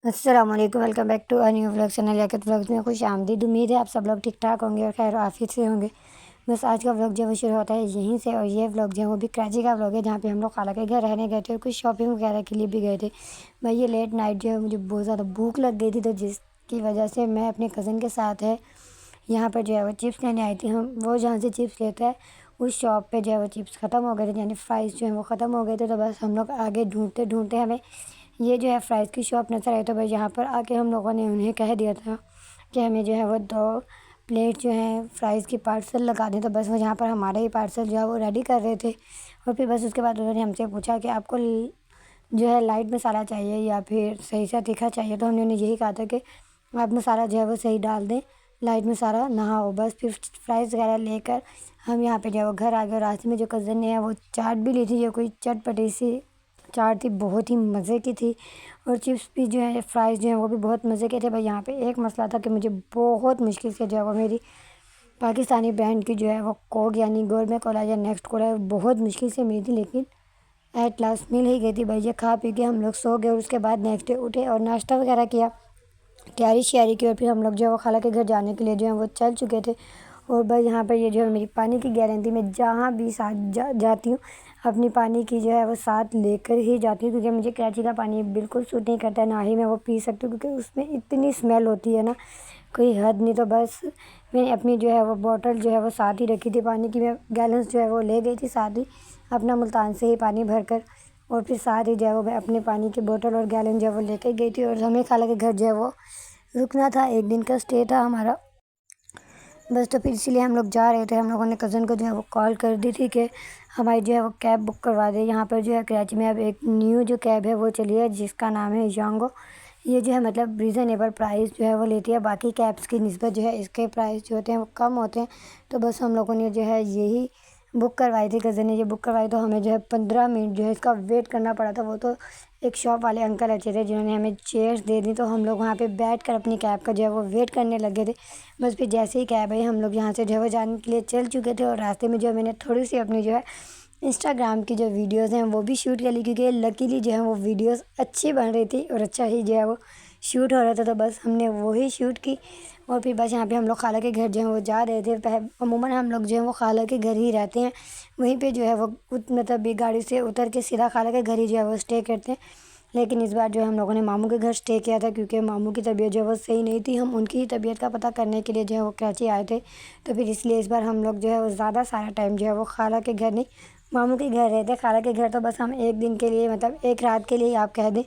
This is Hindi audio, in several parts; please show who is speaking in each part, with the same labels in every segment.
Speaker 1: अस्सलामुअलैकुम, welcome back to new vlog channel याकत व्लॉग्स में खुश आमदीद। उम्मीद है आप सब लोग ठीक ठाक होंगे और खैर आफियत से होंगे। बस आज का व्लॉग जो है वो शुरू होता है यहीं से, और ये व्लॉग जो है वो भी कराची का व्लॉग है, जहाँ पे हम लोग खाला के घर रहने गए थे और कुछ शॉपिंग वगैरह के लिए भी गए थे। भाई ये लेट नाइट जो है मुझे बहुत ज़्यादा भूख लग गई थी, तो जिसकी वजह से मैं अपने कज़न के साथ है यहाँ पर जो है वो चिप्स लेने आई थी। हम वो जहाँ से चिप्स लेता है उस शॉप पे जो है वो चिप्स ख़त्म हो गए थे, यानी फ्राइज़ जो है वो ख़त्म हो गए थे। तो बस हम लोग आगे ढूंढते ढूंढते हमें ये जो है फ्राइज़ की शॉप नज़र आई। तो भाई यहाँ पर आके हम लोगों ने उन्हें कह दिया था कि हमें जो है वो 2 प्लेट जो है फ्राइज़ की पार्सल लगा दें। तो बस वो यहाँ पर हमारा ही पार्सल जो है वो रेडी कर रहे थे। और फिर बस उसके बाद उन्होंने हमसे पूछा कि आपको जो है लाइट मसाला चाहिए या फिर सही सा तीखा चाहिए। तो हमने उन्हें यही कहा था कि आप मसाला जो है वो सही डाल दें, लाइट मसाला ना हो। बस फिर फ्राइज़ वगैरह लेकर हम यहाँ पे जो है वो घर आ गए। रास्ते में जो कज़न ने है वो चाट भी ली थी, जो कोई चटपटी सी चाट थी, बहुत ही मज़े की थी। और चिप्स भी जो है फ्राइज़ जो हैं वो भी बहुत मज़े के थे। भाई यहाँ पे एक मसला था कि मुझे बहुत मुश्किल से जो है वो मेरी पाकिस्तानी ब्रांड की जो है वो कोक यानी गोरमे कोला या नेक्स्ट कोला बहुत मुश्किल से मिली थी, लेकिन एट लास्ट मिल ही गई थी। भाई ये खा पी के हम लोग सो गए और उसके बाद नेक्स्ट डे उठे और नाश्ता वगैरह किया, तैयारी श्यारी की, और फिर हम लोग जो है वो खाला के घर जाने के लिए जो है वो चल चुके थे। और भाई यहाँ पर ये जो है मेरी पानी की गारंटी, मैं जहाँ भी साथ जाती हूँ अपनी पानी की जो है वो साथ लेकर ही जाती हूँ, क्योंकि मुझे कराची का पानी बिल्कुल सूट नहीं करता है, ना ही मैं वो पी सकती हूँ, क्योंकि उसमें इतनी स्मेल होती है ना, कोई हद नहीं। तो बस मैंने अपनी जो है वो बॉटल जो है वो साथ ही रखी थी पानी की, मैं गैलन्स जो है वो ले गई थी साथ ही अपना मुल्तान से ही पानी भर कर। और फिर साथ ही जो है वो मैं अपने पानी की बोतल और गैलन जो है वो लेकर गई थी। और हमें खाला के घर जो है वो रुकना था, एक दिन का स्टे था हमारा। बस तो फिर इसीलिए हम लोग जा रहे थे। हम लोगों ने कज़न को जो है वो कॉल कर दी थी कि हमारी जो है वो कैब बुक करवा दे। यहाँ पर जो है कराची में अब एक न्यू जो कैब है वो चली है, जिसका नाम है यांगो। ये जो है मतलब रीज़नेबल प्राइस जो है वो लेती है, बाकी कैब्स की निस्बत जो है इसके प्राइस जो होते हैं वो कम होते हैं। तो बस हम लोगों ने जो है यही बुक करवाई थी, कज़न ने ये बुक करवाई। तो हमें जो है 15 मिनट जो है इसका वेट करना पड़ा था। वो तो एक शॉप वाले अंकल अच्छे थे जिन्होंने हमें चेयर्स दे दी, तो हम लोग वहाँ पे बैठ कर अपनी कैब का जो है वो वेट करने लगे थे। बस फिर जैसे ही कैब आई हम लोग यहाँ से जो है वो जाने के लिए चल चुके थे। और रास्ते में जो है मैंने थोड़ी सी अपनी जो है इंस्टाग्राम की जो वीडियोज़ हैं वो भी शूट कर ली, क्योंकि लकीली जो है वो वीडियोज़ अच्छी बन रही थी और अच्छा ही जो है वो शूट हो रहा था। तो बस हमने वही शूट की। और फिर बस यहाँ पे हम लोग खाला के घर जो है वो जा रहे थे। अमूमन हम लोग जो है वो खाला के घर ही रहते हैं, वहीं पे जो है वो मतलब ये गाड़ी से उतर के सीधा खाला के घर ही जो है वो स्टे करते हैं। लेकिन इस बार जो है हम लोगों ने मामू के घर स्टे किया था, क्योंकि मामू की तबीयत जो है वो सही नहीं थी। हम उनकी तबीयत का पता करने के लिए जो है वो कराची आए थे। तो फिर इसलिए इस बार हम लोग जो है वो ज़्यादा सारा टाइम जो है वो खाला के घर नहीं, मामू के घर रहे थे। खाला के घर तो बस हम एक दिन के लिए, मतलब एक रात के लिए आप कह दें,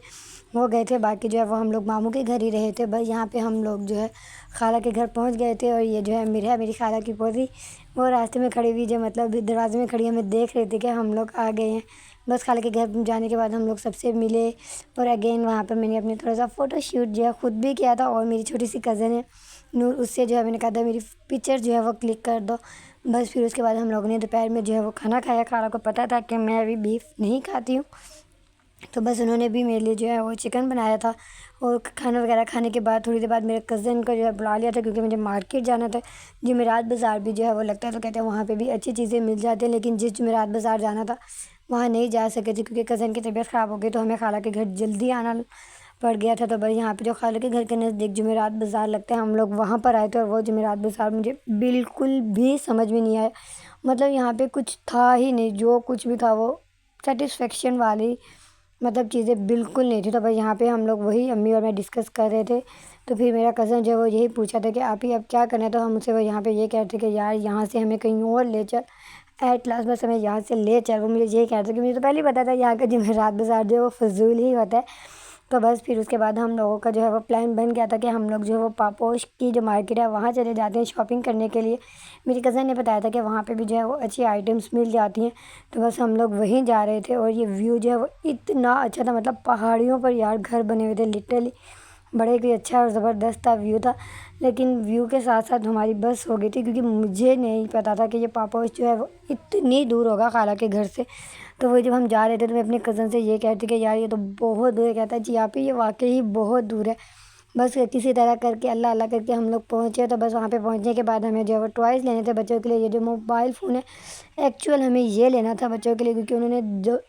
Speaker 1: वो गए थे। बाकी जो है वो हम लोग मामू के घर ही रहे थे। बस यहाँ पे हम लोग जो है खाला के घर पहुँच गए थे। और ये जो है मेरी खाला की पोती, वो रास्ते में खड़ी हुई, जो मतलब दरवाजे में खड़ी हमें देख रही थी कि हम लोग आ गए हैं। बस खाला के घर जाने के बाद हम लोग सबसे मिले। और अगेन वहाँ पर मैंने अपनी थोड़ा सा फ़ोटोशूट जो है ख़ुद भी किया था, और मेरी छोटी सी कज़न है नूर, उससे जो है मैंने कहा था मेरी पिक्चर जो है वो क्लिक कर दो। बस फिर उसके बाद हम लोगों ने दोपहर में जो है वो खाना खाया। खाला को पता था कि मैं अभी बीफ नहीं खाती हूँ, तो बस उन्होंने भी मेरे लिए जो है वो चिकन बनाया था। और खाना वगैरह खाने के बाद थोड़ी देर बाद मेरे कज़न को जो है बुला लिया था, क्योंकि मुझे मार्केट जाना था। जुमेरात बाज़ार भी जो है वो लगता है, तो कहते हैं वहाँ पे भी अच्छी चीज़ें मिल जाती हैं। लेकिन जिस जुमेरात बाज़ार जाना था वहाँ नहीं जा सके थे, क्योंकि कज़न की तबीयत ख़राब हो गई, तो हमें खाला के घर जल्दी आना पड़ गया था। तो बस यहाँ पे जो खाला के घर के नज़दीक जुमेरात बाज़ार लगता है, हम लोग वहाँ पर आए थे। और वो जुमेरात बाज़ार मुझे बिल्कुल भी समझ में नहीं आया, मतलब यहाँ पे कुछ था ही नहीं, जो कुछ भी था वो सेटिस्फेक्शन वाली मतलब चीज़ें बिल्कुल नहीं थी। तो भाई यहाँ पे हम लोग वही अम्मी और मैं डिस्कस कर रहे थे। तो फिर मेरा कज़न जो है वो यही पूछा था कि आप ही अब क्या करना है। तो हम उसे वो यहाँ पे ये कह रहे थे कि यार यहाँ से हमें कहीं और ले चल, एट लास्ट बस हमें यहाँ से ले चल। वो मुझे यही कह रहे थे कि मुझे तो पहले ही पता था यहाँ का जमेरात बाज़ार जो है वो फ़िज़ूल ही होता है। तो बस फिर उसके बाद हम लोगों का जो है वो प्लान बन गया था कि हम लोग जो है वो पापोश की जो मार्केट है वहाँ चले जाते हैं शॉपिंग करने के लिए। मेरी कज़न ने बताया था कि वहाँ पे भी जो है वो अच्छी आइटम्स मिल जाती हैं। तो बस हम लोग वहीं जा रहे थे। और ये व्यू जो है वो इतना अच्छा था, मतलब पहाड़ियों पर यार घर बने हुए थे लिटरली, बड़े ही अच्छा और ज़बरदस्त था व्यू था। लेकिन व्यू के साथ साथ हमारी बस हो गई थी, क्योंकि मुझे नहीं पता था कि ये पापोश जो है वो इतनी दूर होगा खाला के घर से। तो वो जब हम जा रहे थे तो मैं अपने कज़न से ये कहती कि यार ये तो बहुत दूर है। कहता है जी आप ही, ये वाकई ही बहुत दूर है। बस किसी तरह करके अल्लाह अल्लाह करके हम लोग पहुँचे। तो बस वहाँ पे पहुँचने के बाद हमें जो है वो टॉयज़ लेने थे बच्चों के लिए। ये जो मोबाइल फ़ोन है एक्चुअल हमें ये लेना था बच्चों के लिए, क्योंकि उन्होंने जो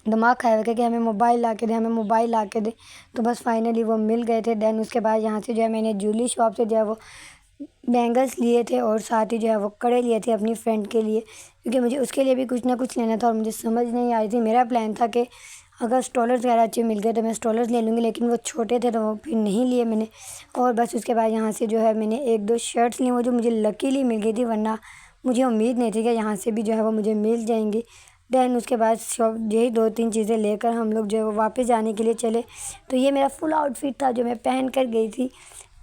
Speaker 1: दिमाग खाया हुआ था कि हमें मोबाइल ला के दे, हमें मोबाइल ला के दे। तो बस फाइनली वो मिल गए थे। देन उसके बाद यहाँ से जो है मैंने ज्वेलरी शॉप से जो है वो बैंगल्स लिए थे और साथ ही जो है वो कड़े लिए थे अपनी फ्रेंड के लिए, क्योंकि मुझे उसके लिए भी कुछ ना कुछ लेना था और मुझे समझ नहीं आ रही थी। मेरा प्लान था कि अगर स्टॉलर्स वगैरह अच्छे मिल गए तो मैं स्टॉलर्स ले लूँगी, लेकिन वो छोटे थे तो वो फिर नहीं लिए मैंने। और बस उसके बाद यहाँ से जो है मैंने 1-2 शर्ट्स ली, वो जो मुझे लकीली मिल गई थी, वरना मुझे उम्मीद नहीं थी कि यहाँ से भी जो है वो मुझे मिल जाएंगी। देन उसके बाद शॉप यही 2-3 चीज़ें लेकर हम लोग जो है वो वापस जाने के लिए चले। तो ये मेरा फुल आउटफिट था जो मैं पहन कर गई थी।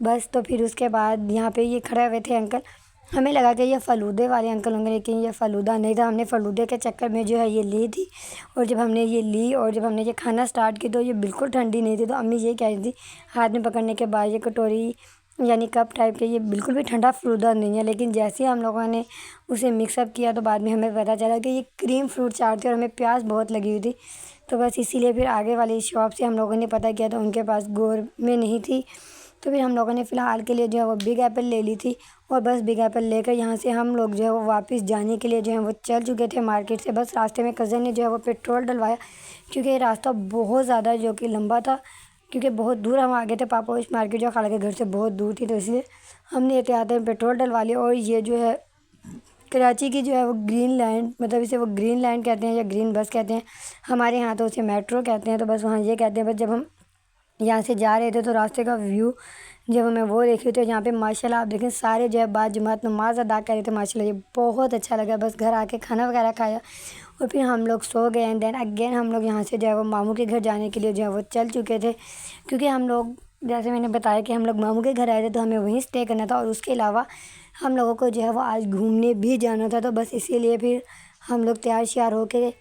Speaker 1: बस तो फिर उसके बाद यहाँ पे ये खड़े हुए थे अंकल, हमें लगा कि ये फ़ालूदे वाले अंकल होंगे, लेकिन ये फ़ालूदा नहीं था। हमने फ़ालूदे के चक्कर में जो है ये ली थी, और जब हमने ये ली और जब हमने ये खाना स्टार्ट की तो ये बिल्कुल ठंडी नहीं थी। तो अम्मी ये कह रही थी हाथ में पकड़ने के बाद, ये कटोरी यानी कप टाइप के, ये बिल्कुल भी ठंडा फ़ालूदा नहीं है। लेकिन जैसे ही हम लोगों ने उसे मिक्सअप किया तो बाद में हमें पता चला कि ये क्रीम फ्रूट चाट थी और हमें प्यास बहुत लगी हुई थी। तो बस इसीलिए फिर आगे वाली शॉप से हम लोगों ने पता किया तो उनके पास गोर में नहीं थी। तो फिर हम लोगों ने फ़िलहाल के लिए जो है वो बिग एप्पल ले ली थी। और बस बिग एप्पल लेकर यहाँ से हम लोग जो है वो वापस जाने के लिए जो है वो चल चुके थे मार्केट से। बस रास्ते में कज़न ने जो है वो पेट्रोल डलवाया, क्योंकि ये रास्ता बहुत ज़्यादा जो कि लंबा था, क्योंकि बहुत दूर हम आ गए थे। पापा उस मार्केट जो खाला के घर से बहुत दूर थी, तो इसलिए हमने एहतियातन में पेट्रोल डलवा लिया। और ये जो है कराची की जो है वो ग्रीन लैंड, मतलब इसे वो ग्रीन लैंड कहते हैं या ग्रीन बस कहते हैं, हमारे यहाँ तो उसे मेट्रो कहते हैं। तो बस वहाँ ये कहते हैं। बस जब हम यहाँ से जा रहे थे तो रास्ते का व्यू जब हमें वो देखी तो यहाँ पे माशाल्लाह आप देखें सारे जो है बाजमात नमाज़ अदा कर रहे थे। माशाल्लाह ये बहुत अच्छा लगा। बस घर आके खाना वगैरह खाया और फिर हम लोग सो गए। एंड देन अगेन हम लोग यहाँ से जो है वो मामू के घर जाने के लिए जो है वो चल चुके थे, क्योंकि हम लोग जैसे मैंने बताया कि हम लोग मामू के घर आए थे तो हमें वहीं स्टे करना था, और उसके अलावा हम लोगों को जो है वो आज घूमने भी जाना था। तो बस इसीलिए फिर हम लोग तैयार श्यार होके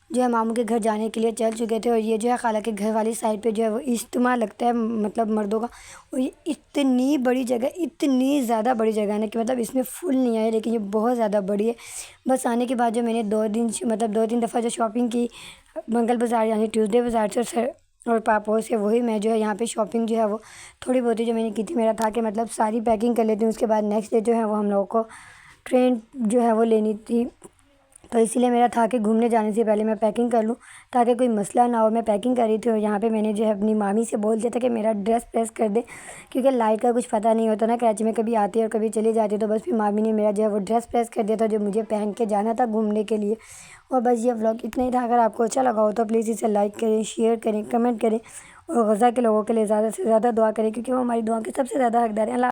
Speaker 1: जो है मामू के घर जाने के लिए चल चुके थे। और ये जो है खाला के घर वाली साइड पे जो है वो इज्तिमा लगता है, मतलब मर्दों का। और ये इतनी बड़ी जगह, इतनी ज़्यादा बड़ी जगह है ना कि मतलब इसमें फुल नहीं आए, लेकिन ये बहुत ज़्यादा बड़ी है। बस आने के बाद जो मैंने 2-3 दफ़ा जो शॉपिंग की मंगल बाज़ार यानी ट्यूसडे बाज़ार से और पापों से, वही मैं जो है यहाँ पे शॉपिंग जो है वो थोड़ी बहुत ही जो मैंने की थी। मेरा था कि मतलब सारी पैकिंग कर लेती हूँ, उसके बाद नेक्स्ट डे जो है वो हम लोगों को ट्रेन जो है वो लेनी थी। तो इसीलिए मेरा था कि घूमने जाने से पहले मैं पैकिंग कर लूँ ताकि कोई मसला ना हो। मैं पैकिंग कर रही थी और यहाँ पे मैंने जो है अपनी मामी से बोल दिया था कि मेरा ड्रेस प्रेस कर दे, क्योंकि लाइट का कुछ पता नहीं होता ना, कराची में कभी आती है और कभी चली जाती है। तो बस फिर मामी ने मेरा जो है वो ड्रेस प्रेस कर दिया था जो मुझे पहन के जाना था घूमने के लिए। और बस ये व्लॉग इतना ही था। अगर आपको अच्छा लगा हो तो प्लीज़ इसे लाइक करें, शेयर करें, कमेंट करें और गज़ा के लोगों के लिए ज़्यादा से ज़्यादा दुआ करें, क्योंकि वो हमारी दुआ के सबसे ज़्यादा हकदार हैं। अल्लाह